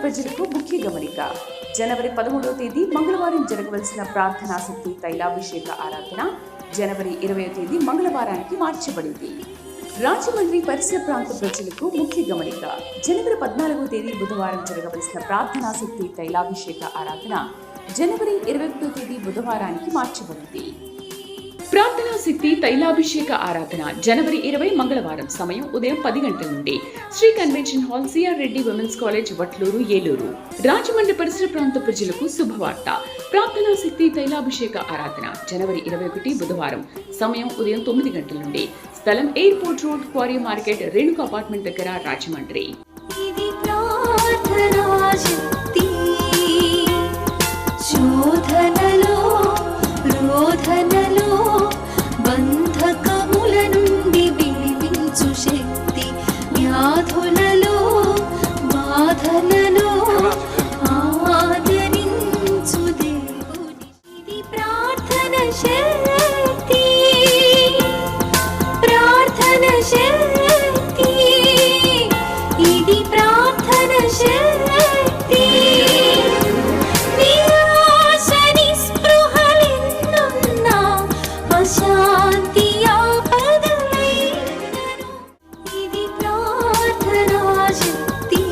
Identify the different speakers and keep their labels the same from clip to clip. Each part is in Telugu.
Speaker 1: ప్రజలకు ముఖ్య గమనిక. జనవరి 13వ తేదీ మంగళవారం జరగవలసిన ప్రార్థనాశక్తి తైలాభిషేక ఆరాధన జనవరి 20వ తేదీ మంగళవారానికి మార్చబడింది. రాజమండ్రి పరిసర ప్రాంత ప్రజలకు ముఖ్య గమనిక. జనవరి 14వ తేదీ బుధవారం జరగవలసిన ప్రార్థనాశక్తి తైలాభిషేక ఆరాధన జనవరి 21వ తేదీ బుధవారానికి మార్చబడింది. ప్రార్థనా శక్తి తైలాభిషేక ఆరాధన జనవరి 20 మంగళవారం. సమయం ఉదయం 10 గంటల నుండి Sri convention hall, CR Reddy women's college, Vatluru, Eluru. Rajahmundry పరిసర ప్రాంత ప్రజలకు శుభవార్త. ప్రార్థనా శక్తి తైలాభిషేక ఆరాధన జనవరి 21 బుధవారం. సమయం ఉదయం 9 గంటల నుండి. స్థలం airport road, quarry market, Renuka apartment దగ్గర, రాజమండ్రి.
Speaker 2: బంధకముల నుండి విడిపించు శక్తి, వ్యాధులలో బాధలలో ఆదరించు దేవుని. ఇది ప్రార్థన శక్తి, ప్రార్థన శక్తి, ఇది ప్రార్థన శక్తి. శాంతి ఇది ప్రార్థనా శక్తి.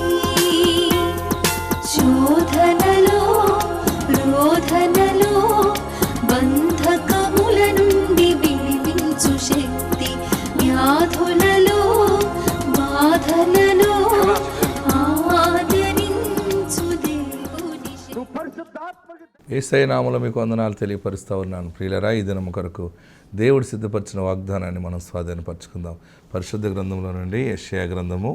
Speaker 2: శోధనలో రోధనలో బంధకముల నుండి విడిపించు శక్తి, వ్యాధులలో బాధలలో ఆదరించు దేవుని.
Speaker 3: యేసయ్య నామములో మీకు వందనాలు తెలియపరుస్తూ ఉన్నాను. ప్రియులరా, ఈ దినము కొరకు దేవుడు సిద్ధపరిచిన వాగ్దానాన్ని మనం స్వాధీనపరచుకుందాం. పరిశుద్ధ గ్రంథంలో నుండి యెషయా గ్రంథము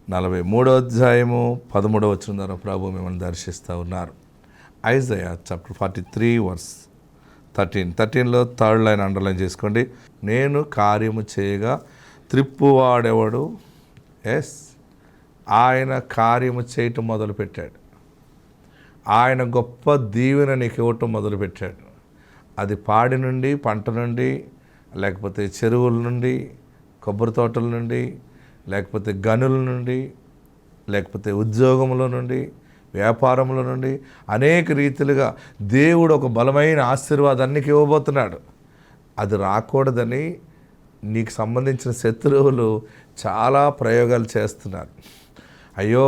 Speaker 3: 43వ అధ్యాయము 13వ వచనం ద్వారా ప్రభు మిమ్మల్ని దర్శిస్తూ ఉన్నారు. ఐజయా చాప్టర్ 43 వర్స్ 13లో థర్డ్ లైన్ అండర్లైన్ చేసుకోండి. నేను కార్యము చేయగా త్రిప్పువాడెవడు? ఆయన కార్యము చేయటం మొదలుపెట్టాడు. ఆయన గొప్ప దీవెన నీకు ఇవ్వటం మొదలుపెట్టాడు. అది పాడి నుండి, పంట నుండి, లేకపోతే చెరువుల నుండి, కొబ్బరి తోటల నుండి, లేకపోతే గనుల నుండి, లేకపోతే ఉద్యోగంలో నుండి, వ్యాపారంలో నుండి అనేక రీతిలుగా దేవుడు ఒక బలమైన ఆశీర్వాదాన్ని ఇవ్వబోతున్నాడు. అది రాకూడదని నీకు సంబంధించిన శత్రువులు చాలా ప్రయోగాలు చేస్తున్నారు. అయ్యో,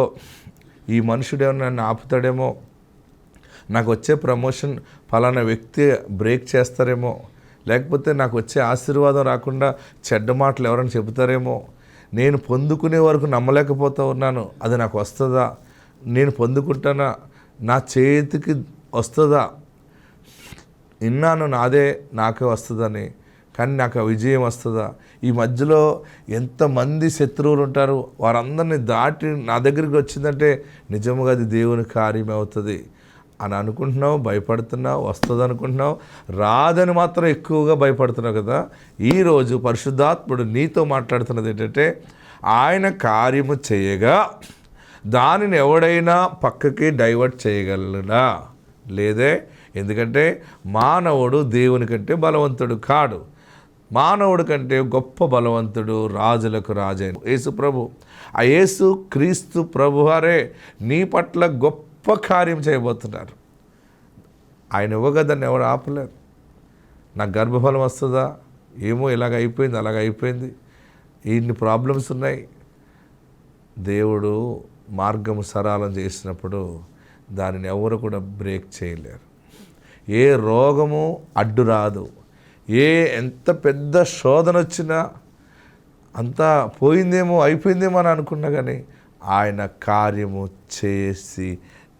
Speaker 3: ఈ మనుషుడేమో నన్ను ఆపుతాడేమో, నాకు వచ్చే ప్రమోషన్ ఫలానా వ్యక్తి బ్రేక్ చేస్తారేమో, లేకపోతే నాకు వచ్చే ఆశీర్వాదం రాకుండా చెడ్డ మాటలు ఎవరైనా చెబుతారేమో, నేను పొందుకునే వరకు నమ్మలేకపోతూ ఉన్నాను, అది నాకు వస్తుందా, నేను పొందుకుంటానా, నా చేతికి వస్తుందా, విన్నాను నాకే వస్తుందని, కానీ నాకు ఆ విజయం వస్తుందా. ఈ మధ్యలో ఎంతమంది శత్రువులు ఉంటారు, వారందరినీ దాటి నా దగ్గరికి వచ్చిందంటే నిజంగా అది దేవుని కార్యం అవుతుంది అని అనుకుంటున్నావు, భయపడుతున్నావు. వస్తుంది అనుకుంటున్నావు, రాదని మాత్రం ఎక్కువగా భయపడుతున్నావు కదా. ఈరోజు పరిశుద్ధాత్ముడు నీతో మాట్లాడుతున్నది ఏంటంటే, ఆయన కార్యము చేయగా దానిని ఎవడైనా పక్కకి డైవర్ట్ చేయగలడా? లేదే. ఎందుకంటే మానవుడు దేవుని కంటే బలవంతుడు కాడు. మానవుడి కంటే గొప్ప బలవంతుడు రాజులకు రాజైన యేసు ప్రభు. ఆ యేసు క్రీస్తు ప్రభువారే నీ పట్ల గొప్ప కార్యం చేయబోతున్నారు. ఆయన ఇవ్వగదని ఎవరు ఆపలేరు. నాకు గర్భఫలం వస్తుందా, ఏమో ఇలాగ అయిపోయింది, అలాగ అయిపోయింది, ఇన్ని ప్రాబ్లమ్స్ ఉన్నాయి. దేవుడు మార్గము సరళం చేసినప్పుడు దానిని ఎవరు కూడా బ్రేక్ చేయలేరు. ఏ రోగము అడ్డు రాదు. ఎంత పెద్ద శోధన వచ్చినా అంతా పోయిందేమో, అయిపోయిందేమో అని అనుకున్నా కానీ ఆయన కార్యము చేసి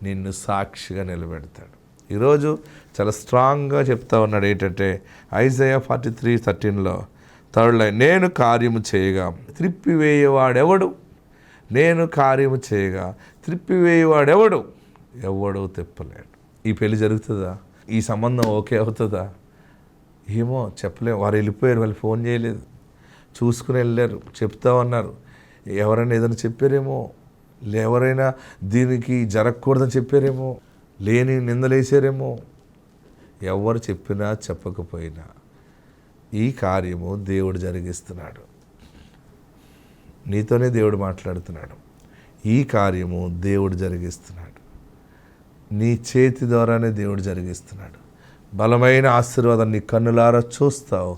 Speaker 3: నిన్ను సాక్షిగా నిలబెడతాడు. ఈరోజు చాలా స్ట్రాంగ్గా చెప్తా ఉన్నాడు. ఏంటంటే ఐజయా 43:13లో థర్డ్ లైన్, నేను కార్యము చేయగా త్రిప్పివేయవాడెవడు? నేను కార్యము చేయగా త్రిప్పివేయవాడెవడు? ఎవడు తిప్పలేడు. ఈ పెళ్లి జరుగుతుందా? ఈ సంబంధం ఓకే అవుతుందా? ఏమో చెప్పలేము. వారు వెళ్ళిపోయారు, వాళ్ళు ఫోన్ చేయలేదు, చూసుకుని వెళ్ళారు, చెప్తా ఉన్నారు. ఎవరైనా ఏదైనా చెప్పారేమో, ఎవరైనా దీనికి జరగకూడదని చెప్పారేమో, లేని నిందలేసారేమో. ఎవరు చెప్పినా చెప్పకపోయినా ఈ కార్యము దేవుడు జరిగిస్తున్నాడు. నీతోనే దేవుడు మాట్లాడుతున్నాడు. ఈ కార్యము దేవుడు జరిగిస్తున్నాడు. నీ చేతి ద్వారానే దేవుడు జరిగిస్తున్నాడు. బలమైన ఆశీర్వాదం నీ కన్నులారా చూస్తావు,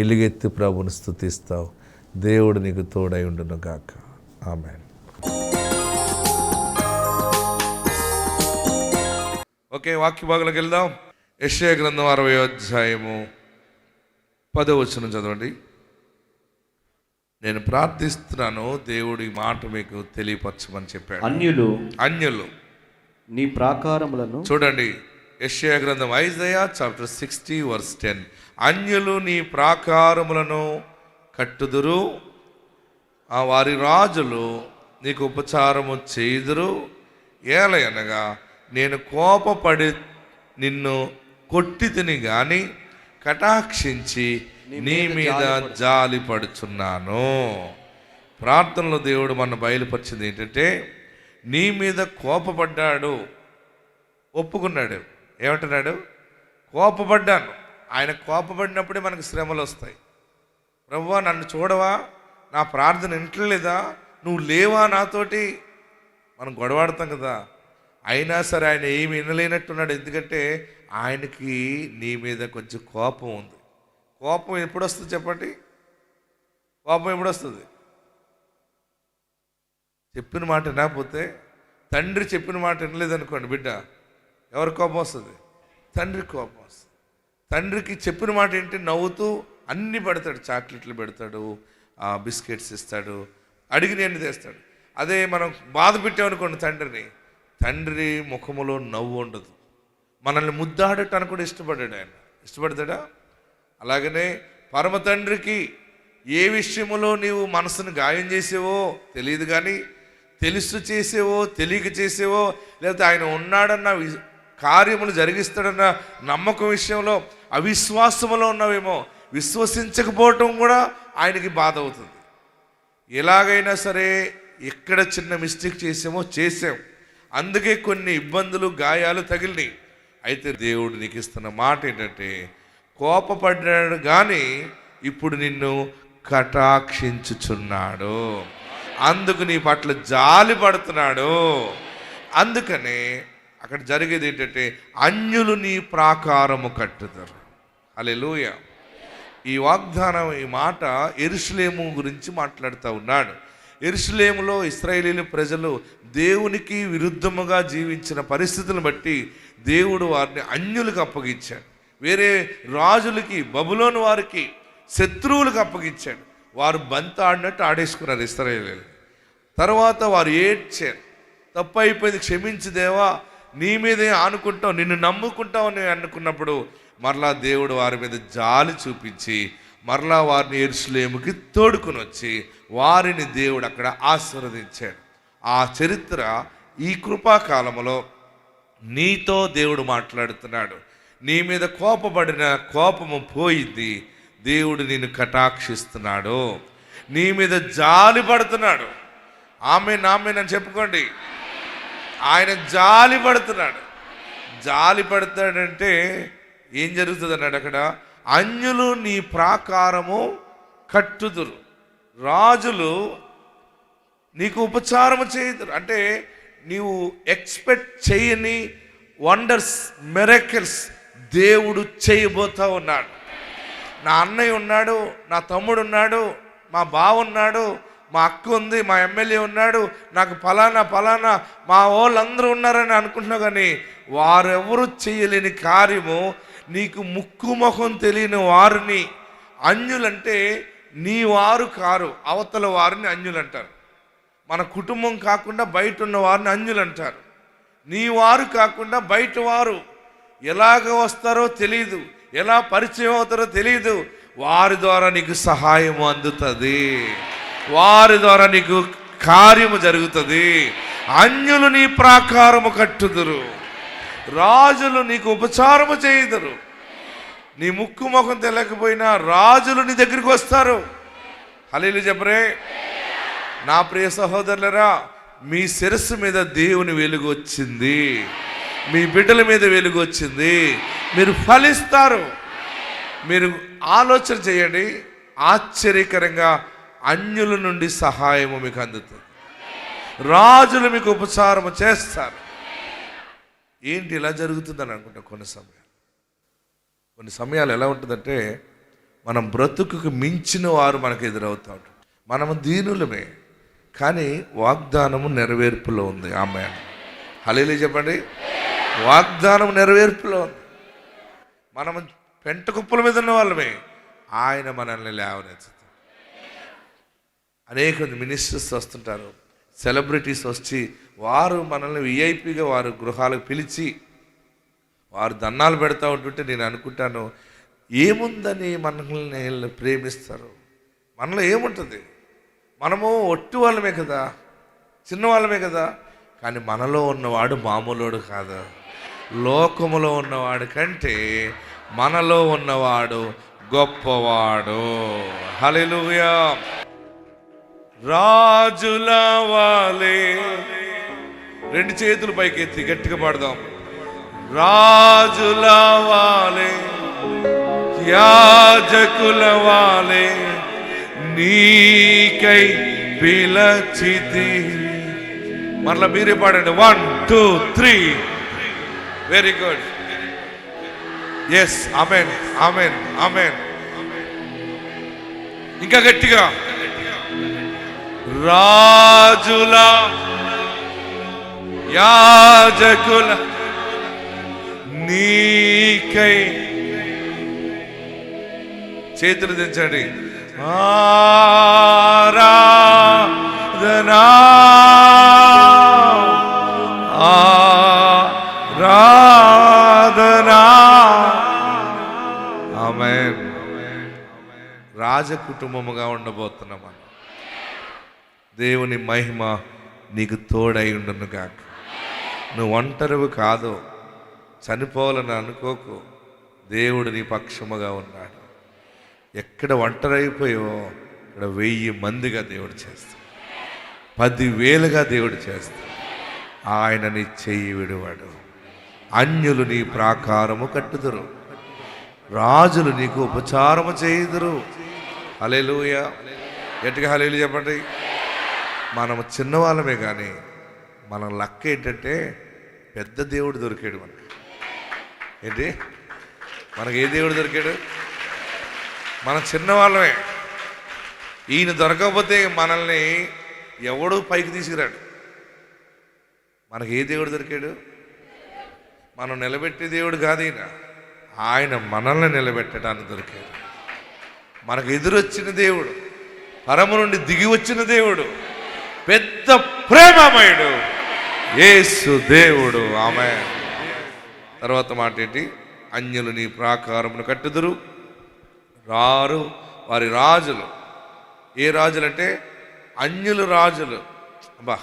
Speaker 3: ఎలుగెత్తి ప్రభుని స్తుతిస్తావు. దేవుడు నీకు తోడై ఉండును గాక. ఆమేన్. ఓకే, వాక్య భాగంలోకి వెళ్దాం. యెషయా గ్రంథం 60వ అధ్యాయము 10వ వచనం చదవండి. నేను ప్రార్థిస్తున్నాను, దేవుడి మాట మీకు తెలియపరచమని చెప్పాడు. అన్యులు
Speaker 4: నీ ప్రాకారములను
Speaker 3: చూడండి. యెషయా గ్రంథం ఐజయా చాప్టర్ 60 వర్స్ 10. అన్యులు నీ ప్రాకారములను కట్టుదురు, ఆ వారి రాజులు నీకు ఉపచారము చేయుదురు. ఏలయనగా నేను కోపపడి నిన్ను కొట్టి తిని గాని కటాక్షించి నీ మీద జాలి పడుచున్నాను. ప్రార్థనలో దేవుడు మన బయలుపరిచింది ఏంటంటే, నీ మీద కోపపడ్డాడు, ఒప్పుకున్నాడు. ఏమంటున్నాడు? కోపపడ్డాను. ఆయన కోపపడినప్పుడే మనకు శ్రమలు వస్తాయి. ప్రభువా నన్ను చూడవా, నా ప్రార్థన వింటలేదా, నువ్వు లేవా నాతోటి, మనం గొడవాడతాం కదా. అయినా సరే ఆయన ఏమి వినలేనట్టున్నాడు. ఎందుకంటే ఆయనకి నీ మీద కొంచెం కోపం ఉంది. కోపం ఎప్పుడు వస్తుంది చెప్పండి? కోపం ఎప్పుడు వస్తుంది? చెప్పిన మాట వినకపోతే, తండ్రి చెప్పిన మాట వినలేదనుకోండి బిడ్డ, ఎవరి కోపం వస్తుంది? తండ్రి కోపం వస్తుంది. తండ్రికి చెప్పిన మాట ఏంటి? నవ్వుతూ అన్నీ పెడతాడు, చాక్లెట్లు పెడతాడు, బిస్కెట్స్ ఇస్తాడు, అడిగినన్ని తెస్తాడు. అదే మనం బాధ పెట్టామనుకోండి తండ్రిని, తండ్రి ముఖములో నవ్వు ఉండదు. మనల్ని ముద్దాడటానికి కూడా ఇష్టపడ్డాడు ఆయన. ఇష్టపడతాడా? అలాగనే పరమ తండ్రికి ఏ విషయములో నీవు మనసును గాయం చేసేవో తెలియదు, కానీ తెలుసు చేసేవో తెలియక చేసేవో, లేకపోతే ఆయన ఉన్నాడన్న కార్యములు జరిగిస్తాడన్న నమ్మకం విషయంలో అవిశ్వాసములో ఉన్నావేమో, విశ్వసించకపోవటం కూడా ఆయనకి బాధ అవుతుంది. ఎలాగైనా సరే ఎక్కడ చిన్న మిస్టేక్ చేసాం, అందుకే కొన్ని ఇబ్బందులు గాయాలు తగిలినాయి. అయితే దేవుడు నీకు ఇస్తున్న మాట ఏంటంటే, కోపపడ్డాడు కానీ ఇప్పుడు నిన్ను కటాక్షించుచున్నాడు, అందుకు నీ పట్ల జాలి పడుతున్నాడు. అందుకనే అక్కడ జరిగేది ఏంటంటే, అన్యులు నీ ప్రాకారము కట్టుతారు. హల్లెలూయా. ఈ వాగ్దానం, ఈ మాట యెరూషలేము గురించి మాట్లాడుతూ ఉన్నాడు. యెరూషలేములో ఇశ్రాయేలీయుల ప్రజలు దేవునికి విరుద్ధముగా జీవించిన పరిస్థితులను బట్టి దేవుడు వారిని అన్యులకు అప్పగించాడు. వేరే రాజులకి, బబులోను వారికి, శత్రువులకు అప్పగించాడు. వారు బంతి ఆడినట్టు ఆడేసుకున్నారు ఇశ్రాయేలీయులు. తర్వాత వారు ఏడ్చారు, తప్పు అయిపోయింది, క్షమించు దేవా, నీ మీదే ఆనుకుంటాం, నిన్ను నమ్ముకుంటాం అని అనుకున్నప్పుడు మరలా దేవుడు వారి మీద జాలి చూపించి మరలా వారిని యెరూషలేముకి తోడుకుని వచ్చి వారిని దేవుడు అక్కడ ఆశీర్వదించాడు. ఆ చరిత్ర ఈ కృపాకాలంలో నీతో దేవుడు మాట్లాడుతున్నాడు. నీ మీద కోపపడిన కోపము పోయింది, దేవుడు నిన్ను కటాక్షిస్తున్నాడు, నీ మీద జాలి పడుతున్నాడు. ఆమేన్ ఆమేన్ అని చెప్పుకోండి. ఆయన జాలి పడుతున్నాడు. జాలి పడతాడంటే ఏం జరుగుతుంది అన్నాడు అక్కడ, అన్యులు నీ ప్రాకారము కట్టుదురు, రాజులు నీకు ఉపచారము చేయుదురు. అంటే నీవు ఎక్స్పెక్ట్ చేయని వండర్స్, మిరకిల్స్ దేవుడు చేయబోతా ఉన్నాడు. నా అన్నయ్య ఉన్నాడు, నా తమ్ముడు ఉన్నాడు, మా బావ ఉన్నాడు, మా అక్క ఉంది, మా ఎమ్మెల్యే ఉన్నాడు, నాకు ఫలానా మా వాళ్ళందరూ ఉన్నారని అనుకుంటున్నావు, కానీ వారెవరు చేయలేని కార్యము నీకు ముక్కు ముఖం తెలియని వారిని, అన్యులంటే నీ వారు కారు, అవతల వారిని అన్యులు అంటారు. మన కుటుంబం కాకుండా బయట ఉన్న వారిని అన్యులు అంటారు. నీ వారు కాకుండా బయట వారు ఎలాగ వస్తారో తెలియదు, ఎలా పరిచయం అవుతారో తెలియదు, వారి ద్వారా నీకు సహాయము అందుతుంది, వారి ద్వారా నీకు కార్యము జరుగుతుంది. అన్యులు నీ ప్రాకారము కట్టుదురు, రాజులు నీకు ఉపచారము చేయుదురు. నీ ముక్కు ముఖం తెలియకపోయినా రాజులు నీ దగ్గరికి వస్తారు. హల్లెలూయా చెప్పరే. నా ప్రియ సహోదరులరా, మీ శిరస్సు మీద దేవుని వెలుగు వచ్చింది, మీ బిడ్డల మీద వెలుగు వచ్చింది, మీరు ఫలిస్తారు. మీరు ఆలోచన చేయండి, ఆశ్చర్యకరంగా అన్యుల నుండి సహాయము మీకు అందుతుంది. రాజులు మీకు ఉపచారము చేస్తారు. ఏంటి ఇలా జరుగుతుందని అనుకుంటా. కొన్ని సమయాలు ఎలా ఉంటుందంటే, మనం బ్రతుకుకు మించిన వారు మనకు ఎదురవుతూ ఉంటారు. మనము దీనులమే, కానీ వాగ్దానము నెరవేర్పులో ఉంది. ఆమేన్. హల్లెలూయా చెప్పండి. వాగ్దానం నెరవేర్పులో ఉంది. మనము పెంట కుప్పల మీద ఉన్న వాళ్ళమే, ఆయన మనల్ని లేవనెత్తుతాడు. అనేక మినిస్టర్స్ వస్తుంటారు, సెలబ్రిటీస్ వచ్చి వారు మనల్ని విఐపిగా వారు గృహాలకు పిలిచి వారు దన్నాలు పెడతా ఉంటుంటే నేను అనుకుంటాను, ఏముందని మనల్ని ప్రేమిస్తారు? మనలో ఏముంటుంది? మనము ఒట్టి వాళ్ళమే కదా, చిన్నవాళ్ళమే కదా. కానీ మనలో ఉన్నవాడు మామూలుడు కాదు. లోకములో ఉన్నవాడు కంటే మనలో ఉన్నవాడు గొప్పవాడు. హల్లెలూయా. రాజుల వాలే, రెండు చేతులు పైకెత్తి గట్టిగా పాడదాం. రాజుల వాలే, యాజకుల వాలే నీకై పిలచితి. మరలా మీరే పాడండి. 1 2 3. Very good. Yes. Amen, amen, amen. ఇంకా గట్టిగా. రాజుల యాజకుల నీకై, చేతులు దించండి. ఆరాధనా ఆరాధనా. ఆమేన్. రాజ కుటుంబముగా ఉండబోతున్నాం. దేవుని మహిమ నీకు తోడై ఉండును గాక. నువ్వు ఒంటరివి కాదు, చనిపోవాలని అనుకోకు. దేవుడు నీ పక్షముగా ఉన్నాడు. ఎక్కడ ఒంటరైపోయావో ఇక్కడ 1000 మందిగా దేవుడు చేస్తాడు, 10,000గా దేవుడు చేస్తాడు. ఆయన నీ చెయ్యి విడువాడు. అన్యులు నీ ప్రాకారము కట్టుదురు, రాజులు నీకు ఉపచారము చేయుదురు. హల్లెలూయా. గట్టిగా హల్లెలూయా చెప్పండి. మనము చిన్నవాళ్ళమే, కానీ మన లక్క ఏంటంటే పెద్ద దేవుడు దొరికాడు మనకి. ఏంటి? మనకి ఏ దేవుడు దొరికాడు? మనం చిన్నవాళ్ళమే. ఈయన దొరకకపోతే మనల్ని ఎవడు పైకి తీసుకురాడు. మనకి ఏ దేవుడు దొరికాడు? మనం నిలబెట్టే దేవుడు కాదు ఈయన. ఆయన మనల్ని నిలబెట్టడానికి దొరికాడు. మనకు ఎదురొచ్చిన దేవుడు, పరము నుండి దిగి వచ్చిన దేవుడు, పెద్ద ప్రేమమయుడు యేసు దేవుడు. ఆమేన్. తర్వాత మాట ఏంటి? అన్యులు నీ ప్రాకారమును కట్టుదురు, రారు వారి రాజులు. ఏ రాజులంటే అన్యులు రాజులు. అబ్బా,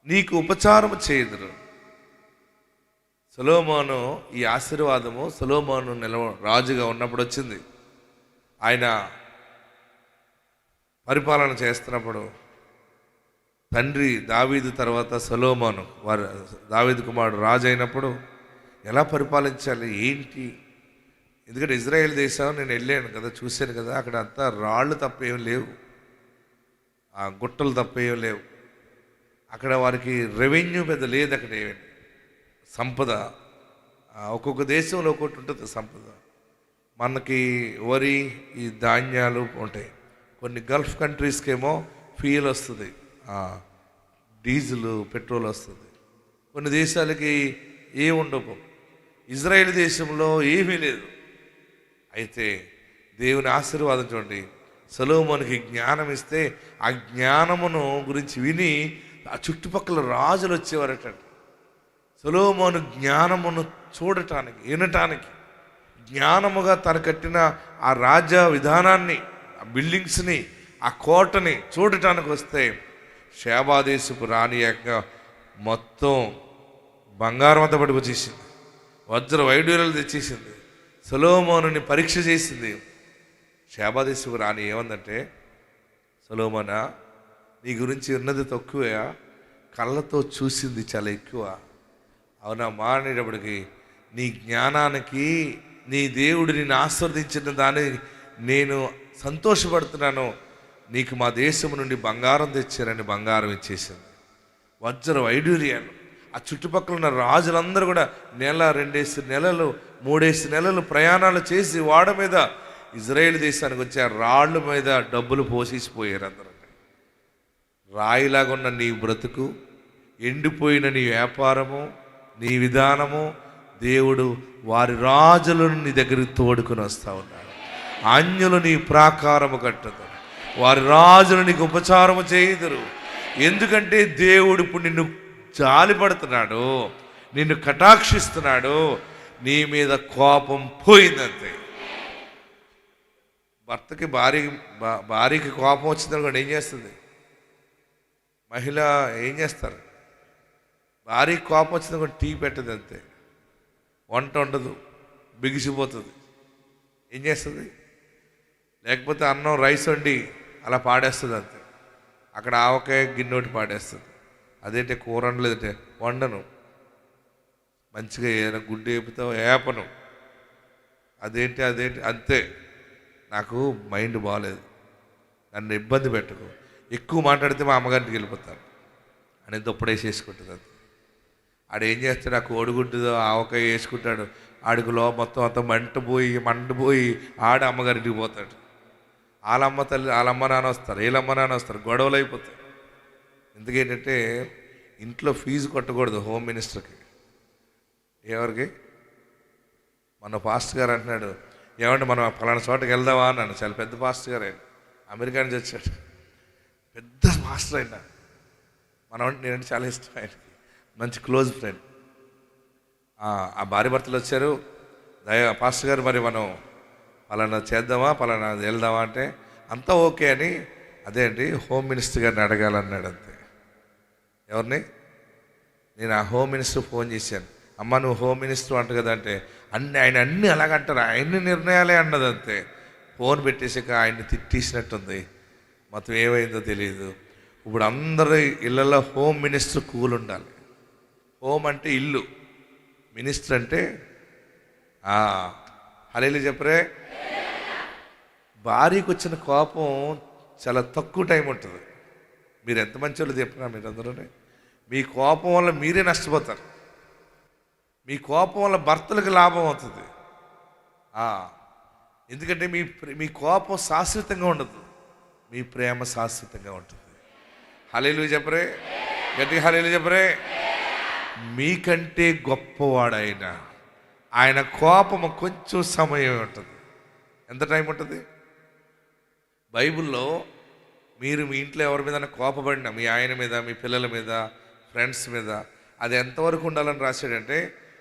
Speaker 3: నీకు ఉపచారము చేయుదురు. సొలొమోను, ఈ ఆశీర్వాదము సొలొమోను రాజుగా ఉన్నప్పుడు వచ్చింది. ఆయన పరిపాలన చేస్తున్నప్పుడు తండ్రి దావీదు తర్వాత సొలొమోను, వారు దావీదు కుమారుడు రాజు అయినప్పుడు ఎలా పరిపాలించాలి ఏంటి? ఎందుకంటే ఇజ్రాయెల్ దేశం నేను వెళ్ళాను కదా, చూశాను కదా, అక్కడ అంతా రాళ్ళు తప్ప ఏం లేవు, ఆ గుట్టలు తప్ప ఏం లేవు. అక్కడ వారికి రెవెన్యూ పెద్ద లేదు. అక్కడ ఏమి సంపద, ఒక్కొక్క దేశంలో ఒక్కొక్కటి ఉంటుంది సంపద. మనకి వరి, ఈ ధాన్యాలు ఉంటాయి. కొన్ని గల్ఫ్ కంట్రీస్కి ఏమో ఫ్యూయల్ వస్తుంది, డీజిల్ పెట్రోల్ వస్తుంది. కొన్ని దేశాలకి ఏ ఉండవు. ఇజ్రాయెల్ దేశంలో ఏమీ లేదు. అయితే దేవుని ఆశీర్వాదం చూడండి. సొలొమోనుకి జ్ఞానం ఇస్తే ఆ జ్ఞానమును గురించి విని ఆ చుట్టుపక్కల రాజులు వచ్చేవారట. సొలొమోను జ్ఞానమును చూడటానికి, వినటానికి, జ్ఞానముగా తను కట్టిన ఆ రాజ్య విధానాన్ని, ఆ బిల్డింగ్స్ని, ఆ కోటని చూడటానికి వస్తే షేబాదేశపు రాణి యొక్క మొత్తం బంగారం అంతా పట్టుకొచ్చేసింది, వజ్ర వైడూర్యాలు తెచ్చేసింది, సొలొమోనుని పరీక్ష చేసింది. షేబాదేశపు రాణి ఏమందంటే, సొలొమోనా, నీ గురించి ఉన్నది తక్కువ, కళ్ళతో చూసింది చాలా ఎక్కువ. అవునా మానేటప్పటికి నీ జ్ఞానానికి నీ దేవుడు నిన్ను ఆస్వాదించిన దాన్ని నేను సంతోషపడుతున్నాను. నీకు మా దేశం నుండి బంగారం తెచ్చారని బంగారం ఇచ్చేసింది. వజ్ర వైడూర్యాలు. ఆ చుట్టుపక్కల ఉన్న రాజులందరూ కూడా 2 నెలలు 3 నెలలు ప్రయాణాలు చేసి వాడ మీద ఇజ్రాయేల్ దేశానికి వచ్చి ఆ రాళ్ళ మీద డబ్బులు పోసేసిపోయారు అందరూ. రాయిలాగా ఉన్న నీ బ్రతుకు, ఎండిపోయిన నీ వ్యాపారము, నీ విధానము, దేవుడు వారి రాజులను నీ దగ్గరికి తోడుకొని వస్తూ ఉన్నాడు. అన్యులు నీ ప్రాకారము కట్టదు, వారి రాజులు నీకు ఉపచారము చేయుదురు. ఎందుకంటే దేవుడు ఇప్పుడు నిన్ను జాలిపడుతున్నాడు, నిన్ను కటాక్షిస్తున్నాడు. నీ మీద కోపం పోయిందంతే. భర్తకి భార్యకి కోపం వచ్చిందనుకోండి, ఏం చేస్తుంది? మహిళ ఏం చేస్తారు? భార్యకి కోపం వచ్చిందనుకోండి, టీ పెట్టదు అంతే, వంట ఉండదు, బిగిసిపోతుంది. ఏం చేస్తుంది? లేకపోతే అన్నం రైస్ వండి అలా పాడేస్తుంది అంతే. అక్కడ ఆవకాయ గిన్నెటి పాడేస్తుంది. అదేంటే కూర వండలేదంటే వండను, మంచిగా ఏదైనా గుడ్డు వేపుతావు ఏపను, అదేంటి అంతే. నాకు మైండ్ బాగాలేదు, నన్ను ఇబ్బంది పెట్టకు, ఎక్కువ మాట్లాడితే మా అమ్మగారికి వెళ్ళిపోతాను అని దుప్పడేసేసుకుంటుంది అంతే. ఆడు ఏం చేస్తాడు? ఆ కోడిగుడ్డు ఆవకాయ వేసుకుంటాడు, ఆడికిలో మొత్తం అంతా మంటపోయి ఆడ అమ్మగారింటికి పోతాడు. వాళ్ళమ్మ నాన్న వస్తారు, వీళ్ళమ్మ నాన్న వస్తారు, గొడవలు అయిపోతాయి. ఎందుకేంటంటే ఇంట్లో ఫీజు కట్టకూడదు హోమ్ మినిస్టర్కి. ఎవరికి? మన పాస్టర్ గారు అంటున్నాడు, ఏమంటే మనం ఫలానా చోటకి వెళ్దామా అన్నాను. చాలా పెద్ద పాస్టర్ గారు ఆయన, అమెరికా నుంచి వచ్చాడు, పెద్ద మాస్టర్ అయినా. నేనంటే చాలా ఇష్టం ఆయనకి, మంచి క్లోజ్ ఫ్రెండ్. ఆ భార్య భర్తలు వచ్చారు, పాస్టర్ గారు మరి మనం పలానా చేద్దామా, పలానా వెళ్దామా అంటే అంతా ఓకే అని. అదే అండి హోమ్ మినిస్టర్ గారిని అడగాలన్నాడు అంతే. ఎవరిని? నేను ఆ హోమ్ మినిస్టర్ ఫోన్ చేశాను. అమ్మ నువ్వు హోమ్ మినిస్టర్ అంట కదా అంటే, ఆయన అన్నీ అలాగంటారు, ఆయన్ని నిర్ణయాలే అన్నది అంతే. ఫోన్ పెట్టేసాక ఆయన్ని తిట్టేసినట్టుంది, మొత్తం ఏమైందో తెలియదు. ఇప్పుడు అందరూ ఇళ్ళల్లో హోమ్ మినిస్టర్ కూల్ ఉండాలి. హోమ్ అంటే ఇల్లు, మినిస్టర్ అంటే హల్లెలూయా చెప్పరే. భార్యకు వచ్చిన కోపం చాలా తక్కువ టైం ఉంటుంది. మీరు ఎంత మంచి వాళ్ళు చెప్పినా మీరందరూనే, మీ కోపం వల్ల మీరే నష్టపోతారు. మీ కోపం వల్ల భర్తలకు లాభం అవుతుంది. ఎందుకంటే మీ కోపం శాశ్వతంగా ఉండదు, మీ ప్రేమ శాశ్వతంగా ఉంటుంది. హల్లెలూయా చెప్పరే, గట్టిగా హల్లెలూయా చెప్పరే. మీకంటే గొప్పవాడైన ఆయన కోపము కొంచెం సమయం ఉంటుంది. ఎంత టైం ఉంటుంది? బైబిల్లో మీరు మీ ఇంట్లో ఎవరి మీద కోపపడినా, మీ ఆయన మీద, మీ పిల్లల మీద, ఫ్రెండ్స్ మీద, అది ఎంతవరకు ఉండాలని రాశాడంటే,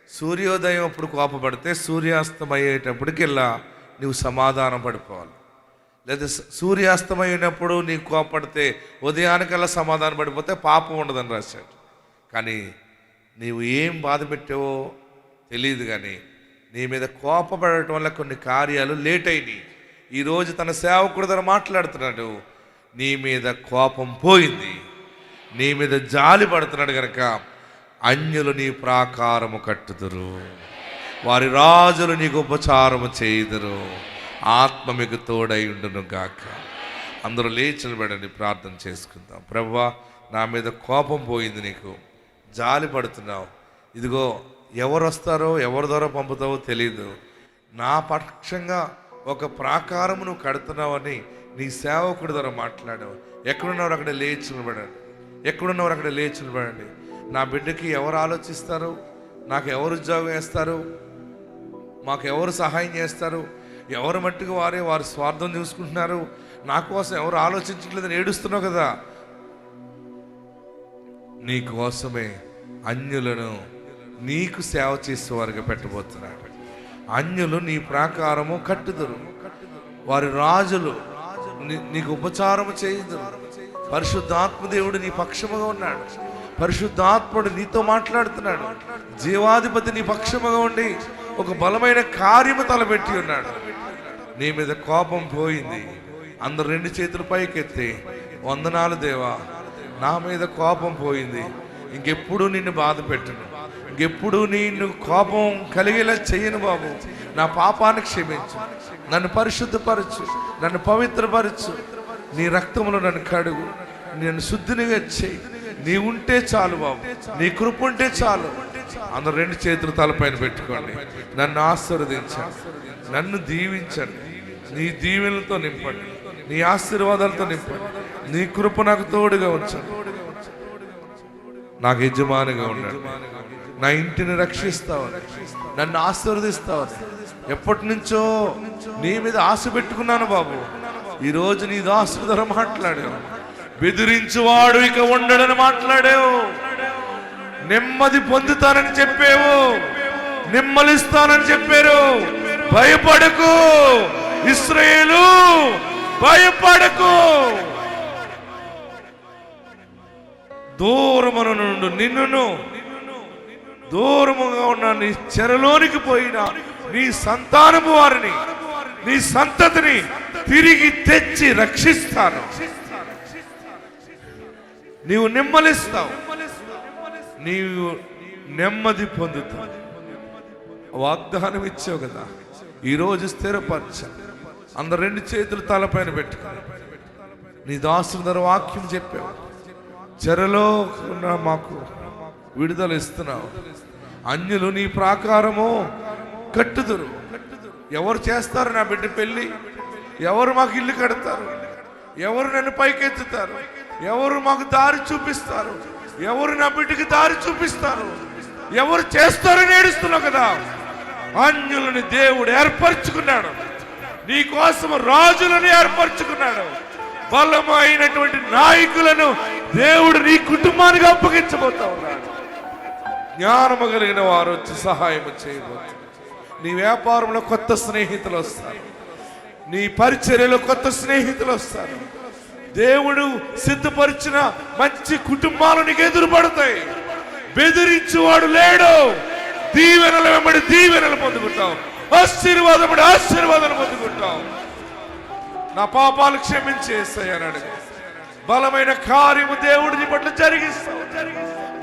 Speaker 3: సూర్యోదయం అప్పుడు కోపపడితే సూర్యాస్తమయ్యేటప్పటికెల్లా నువ్వు సమాధానం పడిపోవాలి. లేదా సూర్యాస్తమైనప్పుడు నీకు కోపపడితే ఉదయానికల్లా సమాధానం పడిపోతే పాపం ఉండదని రాశాడు. కానీ నీవు ఏం బాధ పెట్టావో తెలియదు, కానీ నీ మీద కోపపడటం వల్ల కొన్ని కార్యాలు లేట్ అయినాయి. ఈరోజు తన సేవకుడి ద్వారా మాట్లాడుతున్నాడు, నీ మీద కోపం పోయింది, నీ మీద జాలి పడుతున్నాడు కనుక అన్యులు నీ ప్రాకారము కట్టుదురు, వారి రాజులు నీకు ఉపచారము చేయుదురు, ఆత్మ మీకు తోడై ఉండును గాక. అందరూ లేచి నిలబడండి, ప్రార్థన చేసుకుందాం. ప్రభువా, నా మీద కోపం పోయింది, నీకు జాలి పడుతున్నావు. ఇదిగో ఎవరు వస్తారో ఎవరి ద్వారా పంపుతావో తెలియదు, నా పక్షంగా ఒక ప్రాకారము నువ్వు కడుతున్నావని నీ సేవకుడి ద్వారా మాట్లాడావు. ఎక్కడున్నవారు అక్కడ లేచి నిలబడండి, ఎక్కడున్నవారు అక్కడ లేచి నిలబడండి. నా బిడ్డకి ఎవరు ఆలోచిస్తారు, నాకు ఎవరు ఉద్యోగం వేస్తారు, మాకు ఎవరు సహాయం చేస్తారు, ఎవరు మట్టుకు వారి స్వార్థం చూసుకుంటున్నారు, నా కోసం ఎవరు ఆలోచించట్లేదని ఏడుస్తున్నావు కదా. నీ కోసమే అన్యులను నీకు సేవ చేసేవారుగా పెట్టబోతున్నాడు. అన్యులు నీ ప్రాకారము కట్టుదురు, వారి రాజులు నీకు ఉపచారము చేయుదురు. పరిశుద్ధాత్మ దేవుడు నీ పక్షముగా ఉన్నాడు, పరిశుద్ధాత్ముడు నీతో మాట్లాడుతున్నాడు, జీవాధిపతి నీ పక్షముగా ఉండి ఒక బలమైన కార్యము తలపెట్టి ఉన్నాడు. నీ మీద కోపం పోయింది. అందరు 2 చేతులు పైకెత్తి, వందనాలు దేవా, నా మీద కోపం పోయింది, ఇంకెప్పుడు నిన్ను బాధ పెట్టును, ఇంకెప్పుడు నిన్ను కోపం కలిగేలా చెయ్యను బాబు, నా పాపాన్ని క్షమించు, నన్ను పరిశుద్ధపరచు, నన్ను పవిత్రపరచు, నీ రక్తంలో నన్ను కడుగు, నేను శుద్ధినిగా చేయి. నీ ఉంటే చాలు బాబు, నీ కృప ఉంటే చాలు. అందరు రెండు చేతులు తలపైన పెట్టుకోండి. నన్ను ఆశీర్వదించండి, నన్ను దీవించండి, నీ దీవెనలతో నింపండి, నీ ఆశీర్వాదాలతో నింపండి, నీ కృప నాకు తోడుగా ఉంచండి. నాకు యజమానిగా ఉండండి, నా ఇంటిని రక్షిస్తావని, నన్ను ఆశీర్వదిస్తావని ఎప్పటి నుంచో నీ మీద ఆశ పెట్టుకున్నాను బాబు. ఈరోజు నీ దాసుల ద్వారా మాట్లాడావు. బెదిరించువాడు ఇక ఉండడని మాట్లాడావు. నెమ్మది పొందుతానని చెప్పావు, నెమ్మలిస్తానని చెప్పారు. భయపడకు ఇశ్రాయేలు, భయపడకు. దూరమున నుండి నిన్నును, దూరముగా ఉన్న నీ చెరలోనికి పోయిన నీ సంతానము వారిని, నీ సంతతిని తిరిగి తెచ్చి రక్షిస్తాను. నీవు నెమ్మలిస్తావు, నీవు నెమ్మది పొందుతావు. వాగ్దానం ఇచ్చావు కదా, ఈరోజు స్థిరపరచ. అందరు రెండు చేతులు తలపైన పెట్టుకుని నీ దాసుల ద్వారా వాక్యం చెప్పావు. చెరలో ఉన్న మాకు విడుదల ఇస్తున్నావు. అన్యులు నీ ప్రాకారము కట్టుదురు. ఎవరు చేస్తారు నా బిడ్డ పెళ్ళి? ఎవరు మాకు ఇల్లు కడతారు? ఎవరు నన్ను పైకెత్తుతారు? ఎవరు మాకు దారి చూపిస్తారు? ఎవరు నా బిడ్డకి దారి చూపిస్తారు? ఎవరు చేస్తారని ఏడుస్తున్నావు కదా. అన్యులని దేవుడు ఏర్పరచుకున్నాడు, నీ కోసం రాజులను ఏర్పరచుకున్నాడు. బలమైనటువంటి నాయకులను దేవుడు నీ కుటుంబానికి అప్పగించబోతా ఉన్నాడు. జ్ఞానము కలిగిన వారు వచ్చి సహాయం చేయబోతున్నారు. నీ వ్యాపారంలో కొత్త స్నేహితులు వస్తారు, నీ పరిచర్యలో కొత్త స్నేహితులు వస్తారు. దేవుడు సిద్ధపరిచిన మంచి కుటుంబాలు నీకు ఎదురుపడతాయి. బెదిరించువాడు లేడు. దీవెనలు వెంబడి దీవెనలు పొందుకుంటావు, ఆశీర్వాదం ఆశీర్వాదాలు పొందుకుంటావు. నా పాపాలు క్షమించేస్తాయని బలమైన కార్యము దేవుడు నీ పట్ల జరిగిస్తావు.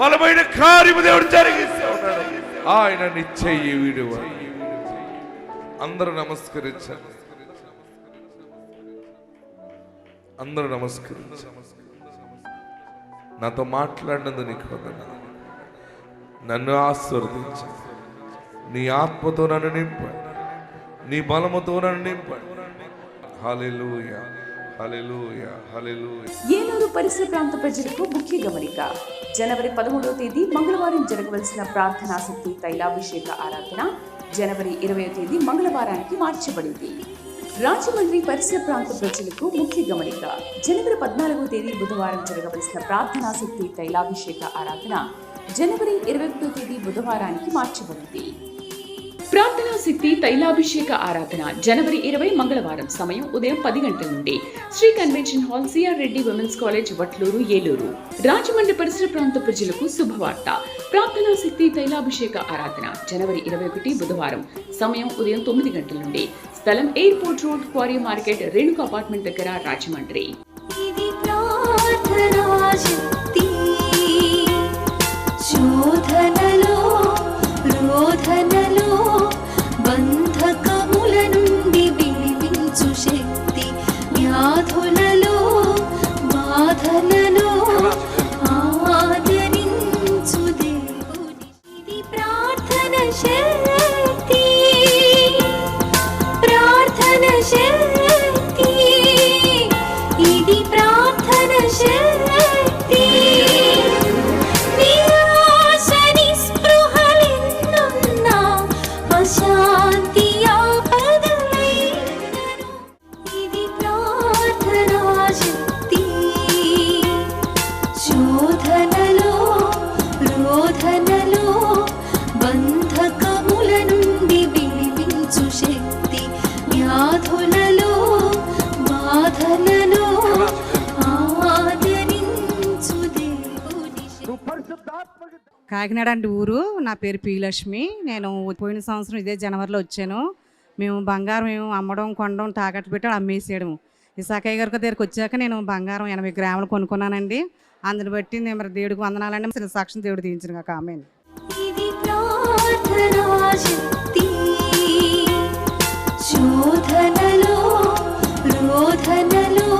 Speaker 3: బలమైన కార్యము దేవుడు జరిగిస్తా ఉన్నాడు. ఆయన నిశ్చయి విడువ. అందరూ నమస్కరించండి, అందరూ నమస్కరించండి. నాతో మాట్లాడినందుకు నీకు వందనాలు. నన్ను ఆశీర్వదించండి, నీ ఆత్మతో నన్ను నింపండి, నీ బలముతో నన్ను నింపండి. హల్లెలూయా, హల్లెలూయా, హల్లెలూయా.
Speaker 1: ఏలూరు పరిసర ప్రాంత ప్రజలకు ముఖ్య గమనిక. జనవరి 13వ తేదీ మంగళవారం జరగవలసిన ప్రార్థనాశక్తి తైలాభిషేక ఆరాధన జనవరి 20వ తేదీ మంగళవారానికి మార్చబడింది. రాజమండ్రి పరిసర ప్రాంత ప్రజలకు ముఖ్య గమనిక. జనవరి 14వ తేదీ బుధవారం జరగవలసిన ప్రార్థనాశక్తి తైలాభిషేక ఆరాధన జనవరి 21వ తేదీ బుధవారానికి మార్చబడింది. ప్రార్థనా శక్తి తైలాభిషేక ఆరాధన జనవరి 20 మంగళవారం సమయం ఉదయం 10 గంటల నుండి Sri convention hall, CR Reddy women's college, Vatluru, Eluru. Rajahmundry పరిసర ప్రాంత ప్రజలకు శుభవార్త. ప్రార్థనా శక్తి తైలాభిషేక ఆరాధన జనవరి 21 బుధవారం సమయం ఉదయం 9 గంటల నుండి. స్థలం airport road, quarry market, Renuka apartment దగ్గర, రాజమండ్రి.
Speaker 2: ఇది ప్రార్థనా శక్తి. శోధనలో రోధనలో బంధకముల నుండి విడిపించు శక్తి. వ్యాధులలో బాధలలో ఆదరించు దేవుని. ఇది ప్రార్థన శక్తి, ప్రార్థన శక్తి. ఇది ప్రార్థన శక్తి. శాంతి ఆపదలైనను ఇది ప్రార్థనా శక్తి. శోధనలో రోధనలో బంధకముల నుండి విడిపించు శక్తి. వ్యాధులలో బాధలలో ఆదరించు దేవుని.
Speaker 5: కాకినాడ అంటే ఊరు. నా పేరు పి లక్ష్మి. నేను పోయిన సంవత్సరం ఇదే జనవరిలో వచ్చాను. మేము బంగారం అమ్మడం, కొనడం, తాకట్టు పెట్టడం, అమ్మేసేయడం. ఈ సాకయ్య గారి దగ్గరికి వచ్చాక నేను బంగారం 80 గ్రాములు కొనుక్కున్నానండి. అందుని బట్టి నేను మరి దేవుడికి వందనాలండి. సాక్షి దేవుడు దీవించిన కాక ఆమేన్.
Speaker 2: ఇది ప్రార్థనా శక్తి. శోధనలో రోధనలో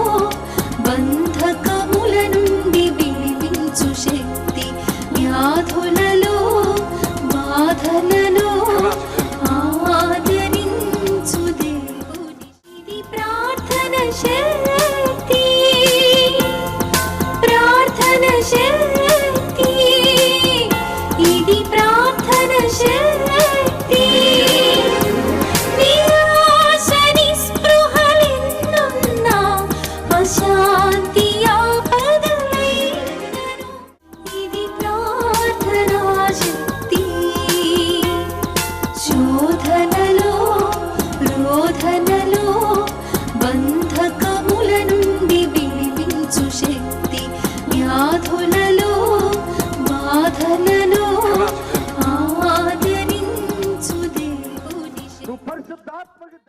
Speaker 2: శక్తి